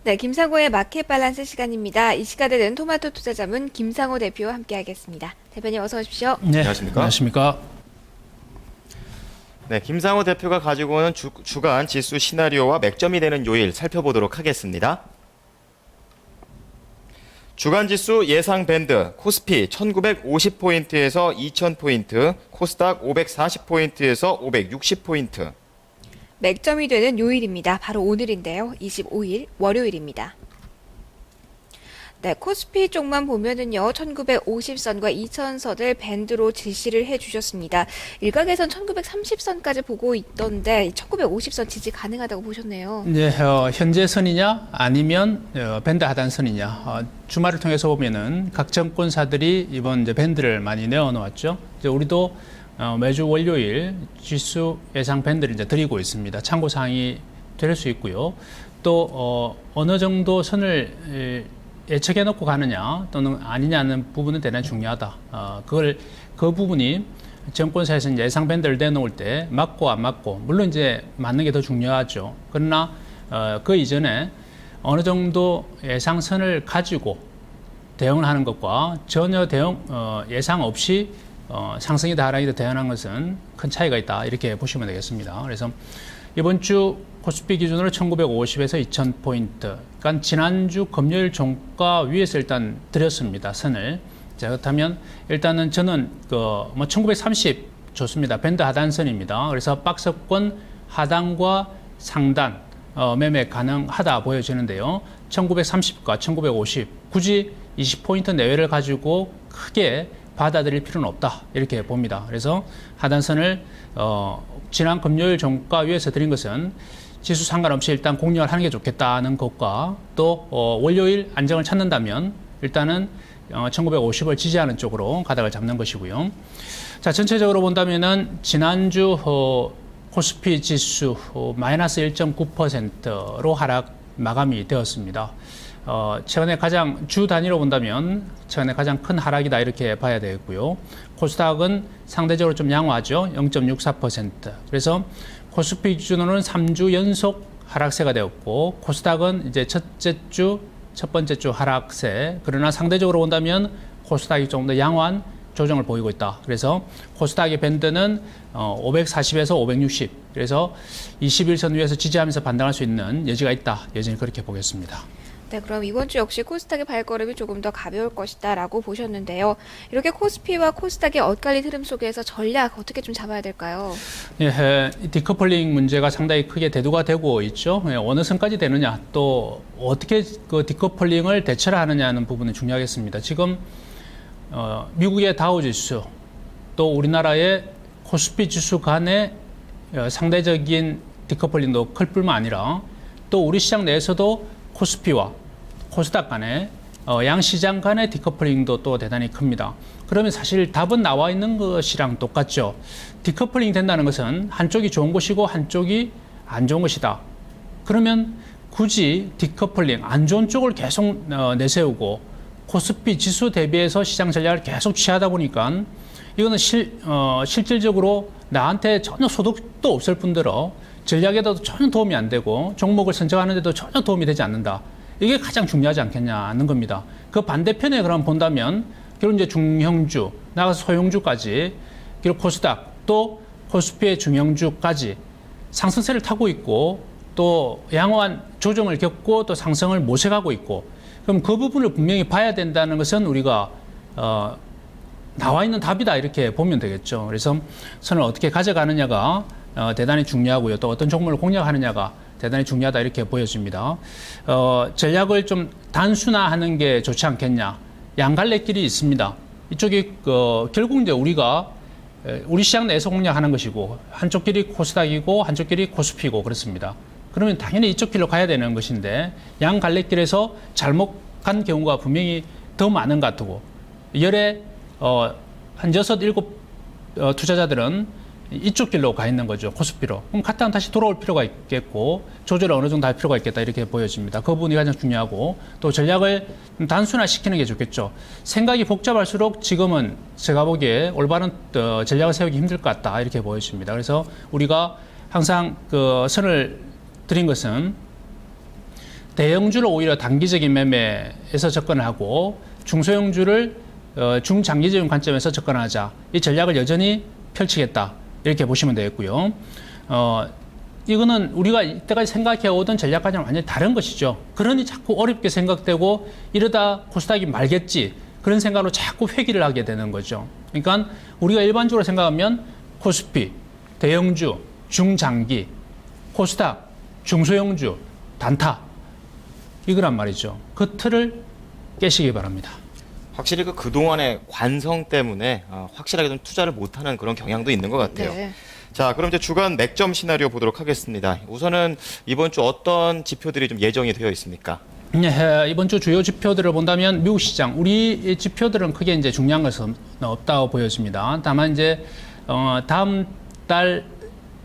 네, 김상호의 마켓 밸런스 시간입니다. 이 시간에는 토마토 투자자문 김상호 대표와 함께하겠습니다. 대표님 어서 오십시오. 네, 안녕하십니까? 안녕하십니까? 네, 김상호 대표가 가지고 오는 주간 지수 시나리오와 맥점이 되는 요일 살펴보도록 하겠습니다. 주간 지수 예상 밴드 코스피 1950포인트에서 2000포인트, 코스닥 540포인트에서 560포인트. 맥점이 되는 요일입니다. 바로 오늘인데요. 25일 월요일입니다. 네, 코스피 쪽만 보면은요, 1950선과 2000선을 밴드로 지시를 해주셨습니다. 일각에선 1930선까지 보고 있던데 1950선 지지 가능하다고 보셨네요. 이제 현재 선이냐 아니면 밴드 하단선이냐 주말을 통해서 보면은 각 정권사들이 이번 이제 밴드를 많이 내어놓았죠. 이제 우리도 매주 월요일 지수 예상 밴드를 이제 드리고 있습니다. 참고 사항이 될 수 있고요. 또 어느 정도 선을 예측해 놓고 가느냐 또는 아니냐는 부분은 대단히 중요하다. 그 부분이 정권사에서 이제 예상 밴드를 내놓을 때 맞고 안 맞고 물론 이제 맞는 게 더 중요하죠. 그러나 그 이전에 어느 정도 예상선을 가지고 대응을 하는 것과 전혀 예상 없이 상승이다 하락이다 대응하는 것은 큰 차이가 있다 이렇게 보시면 되겠습니다. 그래서 이번 주 코스피 기준으로 1950에서 2000포인트, 그러니까 지난주 금요일 종가 위에서 일단 드렸습니다. 선을. 자, 그렇다면 일단은 저는 1930 좋습니다. 밴드 하단선입니다. 그래서 박스권 하단과 상단 매매 가능하다 보여지는데요. 1930과 1950 굳이 20포인트 내외를 가지고 크게 받아들일 필요는 없다 이렇게 봅니다. 그래서 하단선을 지난 금요일 종가 위에서 드린 것은 지수 상관없이 일단 공략을 하는 게 좋겠다는 것과 또 월요일 안정을 찾는다면 일단은 1950을 지지하는 쪽으로 가닥을 잡는 것이고요. 자, 전체적으로 본다면은 지난주 코스피 지수 마이너스 1.9%로 하락 마감이 되었습니다. 최근에 가장 주 단위로 본다면 최근에 가장 큰 하락이다 이렇게 봐야 되겠고요. 코스닥은 상대적으로 좀 양호하죠. 0.64%. 그래서 코스피 기준으로는 3주 연속 하락세가 되었고 코스닥은 이제 첫 번째 주 하락세. 그러나 상대적으로 본다면 코스닥이 조금 더 양호한 조정을 보이고 있다. 그래서 코스닥의 밴드는 540에서 560. 그래서 21선 위에서 지지하면서 반등할 수 있는 여지가 있다. 여전히 그렇게 보겠습니다. 네, 그럼 이번 주 역시 코스닥의 발걸음이 조금 더 가벼울 것이다 라고 보셨는데요. 이렇게 코스피와 코스닥의 엇갈린 흐름 속에서 전략 어떻게 좀 잡아야 될까요? 예, 디커플링 문제가 상당히 크게 대두가 되고 있죠. 예, 어느 선까지 되느냐 또 어떻게 그 디커플링을 대처를 하느냐는 부분이 중요하겠습니다. 지금 미국의 다우지수 또 우리나라의 코스피 지수 간의 상대적인 디커플링도 클 뿐만 아니라 또 우리 시장 내에서도 코스피와 코스닥 간의 양시장 간의 디커플링도 또 대단히 큽니다. 그러면 사실 답은 나와 있는 것이랑 똑같죠. 디커플링 된다는 것은 한쪽이 좋은 것이고 한쪽이 안 좋은 것이다. 그러면 굳이 디커플링 안 좋은 쪽을 계속 내세우고 코스피 지수 대비해서 시장 전략을 계속 취하다 보니까 이거는 실질적으로 나한테 전혀 소득도 없을 뿐더러 전략에도 전혀 도움이 안 되고 종목을 선정하는 데도 전혀 도움이 되지 않는다. 이게 가장 중요하지 않겠냐는 겁니다. 그 반대편에 그럼 본다면 결국 이제 중형주, 나가서 소형주까지 결국 코스닥 또 코스피의 중형주까지 상승세를 타고 있고 또 양호한 조정을 겪고 또 상승을 모색하고 있고 그럼 그 부분을 분명히 봐야 된다는 것은 우리가 나와 있는 답이다 이렇게 보면 되겠죠. 그래서 선을 어떻게 가져가느냐가 대단히 중요하고요. 또 어떤 종목을 공략하느냐가 대단히 중요하다 이렇게 보여집니다. 전략을 좀 단순화하는 게 좋지 않겠냐. 양갈래길이 있습니다. 이쪽이 결국 이제 우리가 우리 시장 내에서 공략하는 것이고 한쪽 길이 코스닥이고 한쪽 길이 코스피고 그렇습니다. 그러면 당연히 이쪽 길로 가야 되는 것인데 양갈래길에서 잘못 간 경우가 분명히 더 많은 것 같고 열에 한 6, 7 투자자들은 이쪽 길로 가 있는 거죠. 코스피로. 그럼 갔다가 다시 돌아올 필요가 있겠고 조절을 어느 정도 할 필요가 있겠다 이렇게 보여집니다. 그 부분이 가장 중요하고 또 전략을 단순화시키는 게 좋겠죠. 생각이 복잡할수록 지금은 제가 보기에 올바른 전략을 세우기 힘들 것 같다 이렇게 보여집니다. 그래서 우리가 항상 그 선을 드린 것은 대형주를 오히려 단기적인 매매에서 접근을 하고 중소형주를 중장기적인 관점에서 접근하자. 이 전략을 여전히 펼치겠다. 이렇게 보시면 되겠고요. 이거는 우리가 이때까지 생각해오던 전략과는 완전히 다른 것이죠. 그러니 자꾸 어렵게 생각되고 이러다 코스닥이 말겠지. 그런 생각으로 자꾸 회귀를 하게 되는 거죠. 그러니까 우리가 일반적으로 생각하면 코스피, 대형주, 중장기, 코스닥, 중소형주, 단타 이거란 말이죠. 그 틀을 깨시기 바랍니다. 확실히 그동안의 관성 때문에 확실하게 좀 투자를 못하는 그런 경향도 있는 것 같아요. 네. 자, 그럼 이제 주간 맥점 시나리오 보도록 하겠습니다. 우선은 이번 주 어떤 지표들이 좀 예정이 되어 있습니까? 네, 이번 주 주요 지표들을 본다면 미국 시장, 우리 지표들은 크게 이제 중요한 것은 없다고 보여집니다. 다만 이제 다음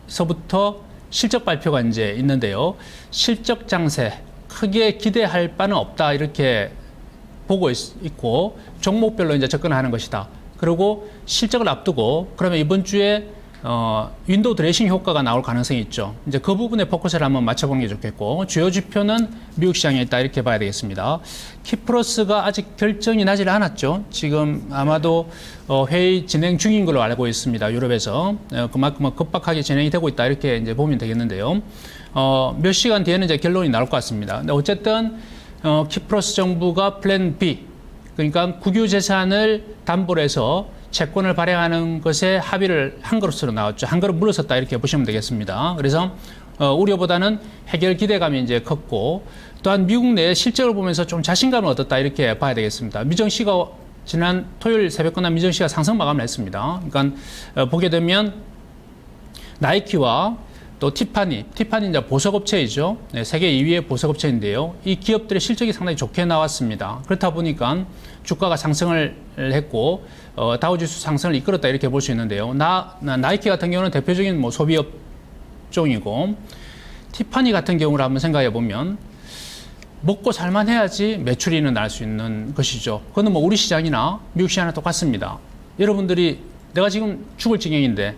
달서부터 실적 발표가 이제 있는데요. 실적 장세 크게 기대할 바는 없다 이렇게 보고 있고 종목별로 이제 접근하는 것이다. 그리고 실적을 앞두고 그러면 이번 주에 윈도우 드레싱 효과가 나올 가능성이 있죠. 이제 그 부분에 포커스를 한번 맞춰보는 게 좋겠고 주요 지표는 미국 시장에 있다 이렇게 봐야 되겠습니다. 키프로스가 아직 결정이 나질 않았죠. 지금 아마도 회의 진행 중인 걸로 알고 있습니다. 유럽에서 그만큼 급박하게 진행이 되고 있다 이렇게 이제 보면 되겠는데요. 몇 시간 뒤에는 이제 결론이 나올 것 같습니다. 근데 어쨌든 키프로스 정부가 플랜 B 그러니까 국유 재산을 담보로 해서 채권을 발행하는 것에 합의를 한 것으로 나왔죠. 한 걸음 물러섰다 이렇게 보시면 되겠습니다. 그래서 우려보다는 해결 기대감이 이제 컸고 또한 미국 내 실적을 보면서 좀 자신감을 얻었다 이렇게 봐야 되겠습니다. 미정시가 지난 토요일 새벽 끝난 미정시가 상승 마감을 했습니다. 그러니까 보게 되면 나이키와 또 티파니 이제 보석업체이죠. 네, 세계 2위의 보석업체인데요. 이 기업들의 실적이 상당히 좋게 나왔습니다. 그렇다 보니까 주가가 상승을 했고 다우지수 상승을 이끌었다 이렇게 볼 수 있는데요. 나이키 같은 경우는 대표적인 뭐 소비업 종이고 티파니 같은 경우를 한번 생각해 보면 먹고 살만 해야지 매출이 일어날 수 있는 것이죠. 그건 뭐 우리 시장이나 미국 시장이나 똑같습니다. 여러분들이 내가 지금 죽을 지경인데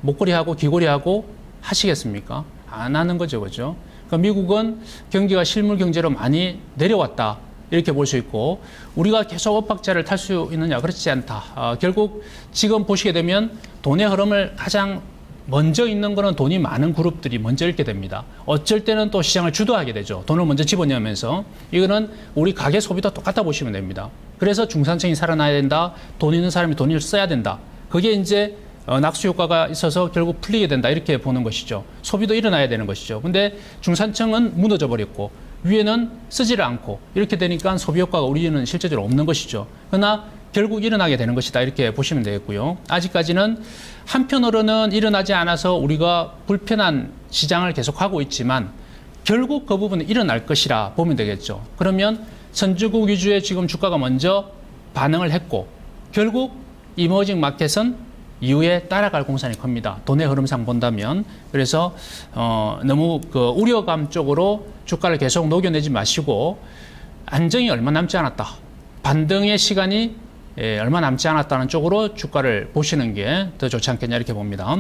목걸이하고 귀걸이하고 하시겠습니까? 안 하는 거죠, 그죠? 그러니까 미국은 경기가 실물 경제로 많이 내려왔다. 이렇게 볼 수 있고, 우리가 계속 엇박자를 탈 수 있느냐? 그렇지 않다. 결국 지금 보시게 되면 돈의 흐름을 가장 먼저 있는 거는 돈이 많은 그룹들이 먼저 읽게 됩니다. 어쩔 때는 또 시장을 주도하게 되죠. 돈을 먼저 집어넣으면서. 이거는 우리 가계 소비도 똑같다 보시면 됩니다. 그래서 중산층이 살아나야 된다. 돈 있는 사람이 돈을 써야 된다. 그게 이제 낙수 효과가 있어서 결국 풀리게 된다 이렇게 보는 것이죠. 소비도 일어나야 되는 것이죠. 근데 중산층은 무너져 버렸고 위에는 쓰지를 않고 이렇게 되니까 소비 효과가 우리는 실제적으로 없는 것이죠. 그러나 결국 일어나게 되는 것이다 이렇게 보시면 되겠고요. 아직까지는 한편으로는 일어나지 않아서 우리가 불편한 시장을 계속하고 있지만 결국 그 부분은 일어날 것이라 보면 되겠죠. 그러면 선진국 위주의 지금 주가가 먼저 반응을 했고 결국 이머징 마켓은 이후에 따라갈 공산이 큽니다. 돈의 흐름상 본다면. 그래서 너무 우려감 쪽으로 주가를 계속 녹여내지 마시고 안정이 얼마 남지 않았다. 반등의 시간이 얼마 남지 않았다는 쪽으로 주가를 보시는 게 더 좋지 않겠냐 이렇게 봅니다.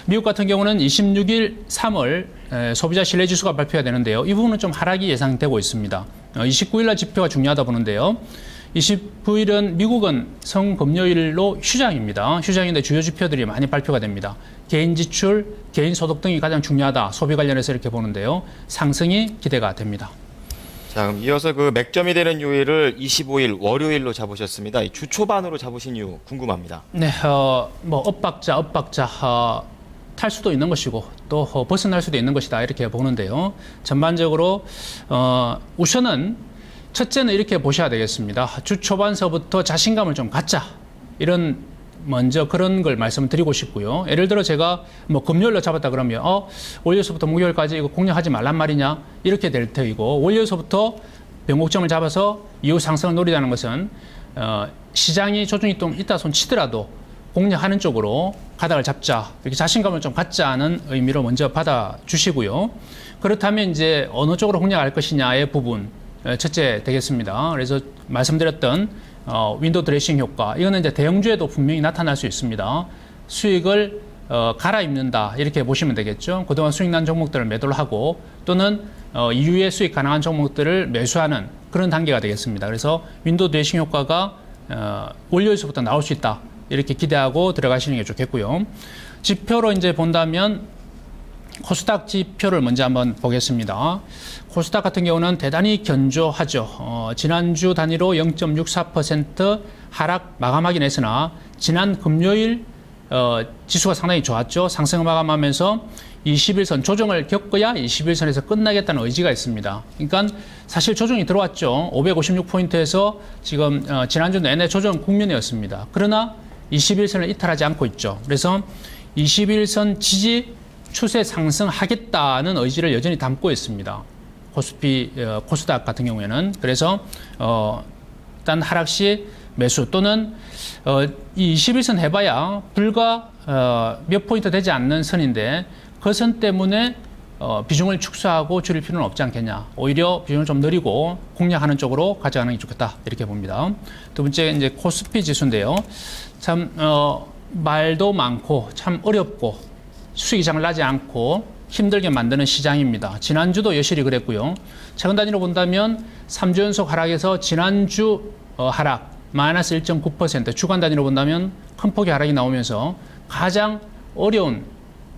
미국 같은 경우는 26일 3월 소비자 신뢰지수가 발표가 되는데요. 이 부분은 좀 하락이 예상되고 있습니다. 29일 날 지표가 중요하다 보는데요. 29일은 미국은 성금요일로 휴장입니다. 휴장인데 주요 지표들이 많이 발표가 됩니다. 개인 지출, 개인 소득 등이 가장 중요하다. 소비 관련해서 이렇게 보는데요. 상승이 기대가 됩니다. 자, 그럼 이어서 맥점이 되는 요일을 25일 월요일로 잡으셨습니다. 주 초반으로 잡으신 이유 궁금합니다. 네, 뭐 엇박자 탈 수도 있는 것이고 또 벗어날 수도 있는 것이다 이렇게 보는데요. 전반적으로 우선은 첫째는 이렇게 보셔야 되겠습니다. 주 초반서부터 자신감을 좀 갖자. 이런 먼저 그런 걸 말씀드리고 싶고요. 예를 들어 제가 뭐 금요일로 잡았다 그러면 월요일서부터 목요일까지 이거 공략하지 말란 말이냐 이렇게 될 테이고 월요일서부터 변곡점을 잡아서 이후 상승을 노리자는 것은 시장이 조정이 좀 있다 손 치더라도 공략하는 쪽으로 가닥을 잡자 이렇게 자신감을 좀 갖자는 의미로 먼저 받아주시고요. 그렇다면 이제 어느 쪽으로 공략할 것이냐의 부분 첫째 되겠습니다. 그래서 말씀드렸던 윈도우 드레싱 효과 이거는 이제 대형주에도 분명히 나타날 수 있습니다. 수익을 갈아입는다 이렇게 보시면 되겠죠. 그동안 수익 난 종목들을 매도를 하고 또는 이후에 수익 가능한 종목들을 매수하는 그런 단계가 되겠습니다. 그래서 윈도우 드레싱 효과가 월요일서부터 나올 수 있다. 이렇게 기대하고 들어가시는 게 좋겠고요. 지표로 이제 본다면 코스닥 지표를 먼저 한번 보겠습니다. 코스닥 같은 경우는 대단히 견조하죠. 지난주 단위로 0.64% 하락 마감하긴 했으나 지난 금요일 지수가 상당히 좋았죠. 상승 마감하면서 21선 조정을 겪어야 21선에서 끝나겠다는 의지가 있습니다. 그러니까 사실 조정이 들어왔죠. 556포인트에서 지금 지난주 내내 조정 국면이었습니다. 그러나 21선을 이탈하지 않고 있죠. 그래서 21선 지지 추세 상승하겠다는 의지를 여전히 담고 있습니다. 코스닥 같은 경우에는. 그래서 일단 하락 시 매수 또는 이 21선 해봐야 불과 몇 포인트 되지 않는 선인데 그 선 때문에 비중을 축소하고 줄일 필요는 없지 않겠냐. 오히려 비중을 좀 늘리고 공략하는 쪽으로 가져가는 게 좋겠다. 이렇게 봅니다. 두 번째 이제 코스피 지수인데요. 참 말도 많고 참 어렵고 수익이 잘 나지 않고 힘들게 만드는 시장입니다. 지난주도 여실히 그랬고요. 최근 단위로 본다면 3주 연속 하락에서 지난주 하락 마이너스 1.9%, 주간 단위로 본다면 큰 폭의 하락이 나오면서 가장 어려운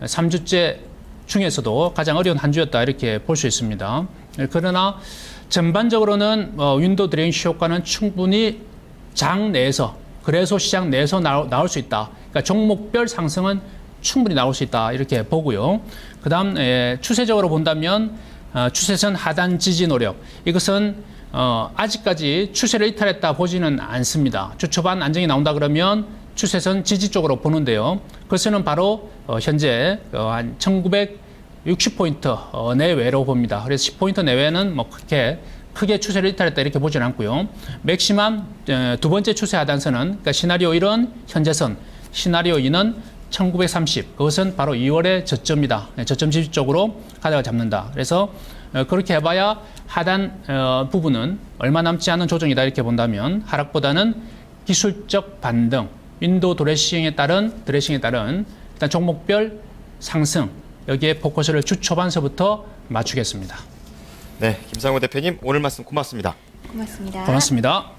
3주째 중에서도 가장 어려운 한 주였다 이렇게 볼 수 있습니다. 그러나 전반적으로는 윈도우 드레싱 효과는 충분히 장 내에서 그래서 시장 내에서 나올 수 있다. 그러니까 종목별 상승은 충분히 나올 수 있다 이렇게 보고요. 그다음 추세적으로 본다면 추세선 하단 지지 노력 이것은 아직까지 추세를 이탈했다 보지는 않습니다. 주 초반 안정이 나온다 그러면 추세선 지지 쪽으로 보는데요. 그것은 바로 현재 한 1960포인트 내외로 봅니다. 그래서 10포인트 내외는 뭐 크게 추세를 이탈했다 이렇게 보지는 않고요. 맥시멈 두 번째 추세 하단선은 그러니까 시나리오 1은 현재선, 시나리오 2는 1930 그것은 바로 2월의 저점이다. 저점 지지 쪽으로 가닥을 잡는다. 그래서 그렇게 해봐야 하단 부분은 얼마 남지 않은 조정이다 이렇게 본다면 하락보다는 기술적 반등, 윈도우 드레싱에 따른 일단 종목별 상승 여기에 포커스를 주 초반서부터 맞추겠습니다. 네, 김상호 대표님 오늘 말씀 고맙습니다. 고맙습니다. 고맙습니다.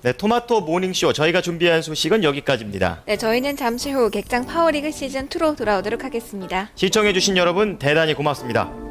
네, 토마토 모닝쇼 저희가 준비한 소식은 여기까지입니다. 네, 저희는 잠시 후 객장 파워리그 시즌2로 돌아오도록 하겠습니다. 시청해주신 여러분 대단히 고맙습니다.